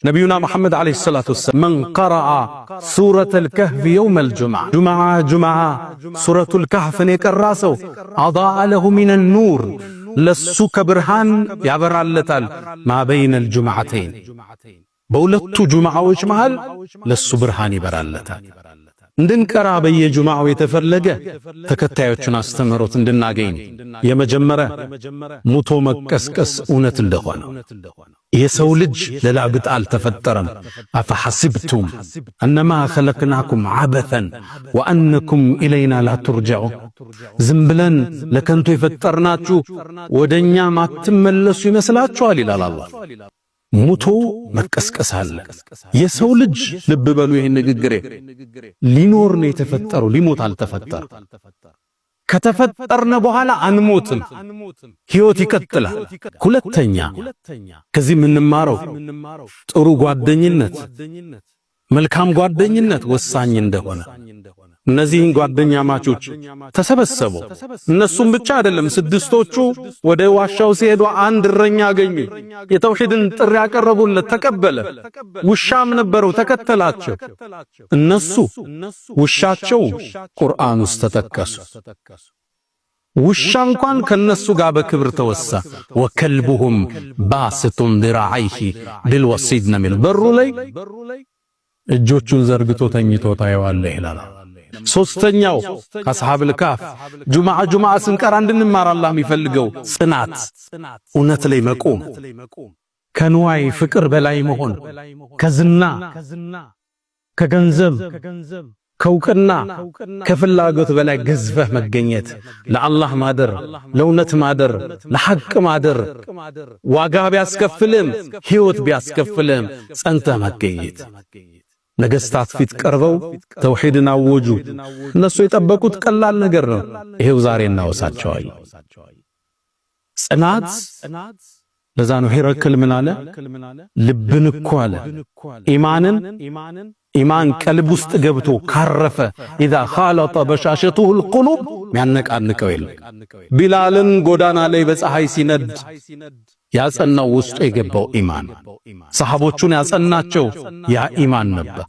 نبينا محمد عليه الصلاة والسلام من قرأ سورة الكهف يوم جمعة سورة الكهف نيكراسو أضاء له من النور لسوك برهان يعبر اللتال ما بين الجمعتين بولتو جمعة وجمعال لسو برهان يبر اللتال እንድንቀራ በየጁማው የተፈለገ ተከታዮችን አስተምሮት እንድናገኝ የመጀመሪያ ሙቶ መቀስቀስ እውነት እንደሆነ የሰው ልጅ ለላግጥ አልተፈጠረም አፈሐስብቱም انما خلقناكم عبثا وانكم الينا لا ترجعون ዝም ብለን ለከንቱ የፈጠርናችሁ ወደኛ ማትመለሱ ይመስላችኋል ይላል አላህ ሙቶ መቀስቀስ አለ የሰው ልጅ ልብ በሉ ይሄን ንግግሬ ሊኖር ነው የተፈጠረው ሊሞት አልተፈጠረ ከተፈጠርነ በኋላ አንሞትም ህይወት ይቀጥላል ሁለተኛ ከዚህ ምንማረው ጥሩ ጓደኝነት መልካም ጓደኝነት ወሳኝ እንደሆነ እነዚህን ጓደኛ ማቾች ተሰበሰቡ እነሱም ብቻ አይደለም ስድስቶቹ ወደ ዋሻው ሲሄዱ አንድ እረኛ አገኙ የተውሂድን ጥሪ ያቀረቡለት ተቀበለ ውሻም ነበረው ተከተላቸው እነሱ ውሻቸው ቁርአን ውስጥ ተጠቀሱ ውሻ እንኳን ከነሱ ጋር በክብር ተወሳ ወከልቡሁም ባስቱን ذراعيه بالوصيد ነሚል በሩ ላይ እጆቹን ዘርግቶ ተኝቶ ታየዋለህ ይላል ሶስተኛው አስሐብል ካፍ ጁማዓ ስንቀራ እንድንማር አላህ የሚፈልገው ጽናት እውነት ላይ መቆም ከንዋይ ፍቅር በላይ መሆን ከዝና ከገንዘብ ከውቅና ከፍላጎት በላይ ገዝፈህ መገኘት ለአላህ ማደር ለእውነት ማደር ለሐቅ ማደር ዋጋ ቢያስከፍልም ህይወት ቢያስከፍልም ጸንተህ መገኘት ነገስታት ፊት ቀርበው ተውሂድን አወጁ እነሱ የጠበቁት ቀላል ነገር ነው ይሄው ዛሬ እናወሳቸዋለን ጽናት ለዛ ነው ሄረክል ምን አለ ልብን እኮ አለ ኢማን ቀልብ ውስጥ ገብቶ ካረፈ اذا خالط بشاشته القلوب የሚያነቃንቀው የለም ቢላልን ጎዳና ላይ በፀሐይ ሲነድ ያጸናው ውስጥ የገባው ኢማን ሰሃቦቹን ያጸናቸው ያ ኢማን ነበር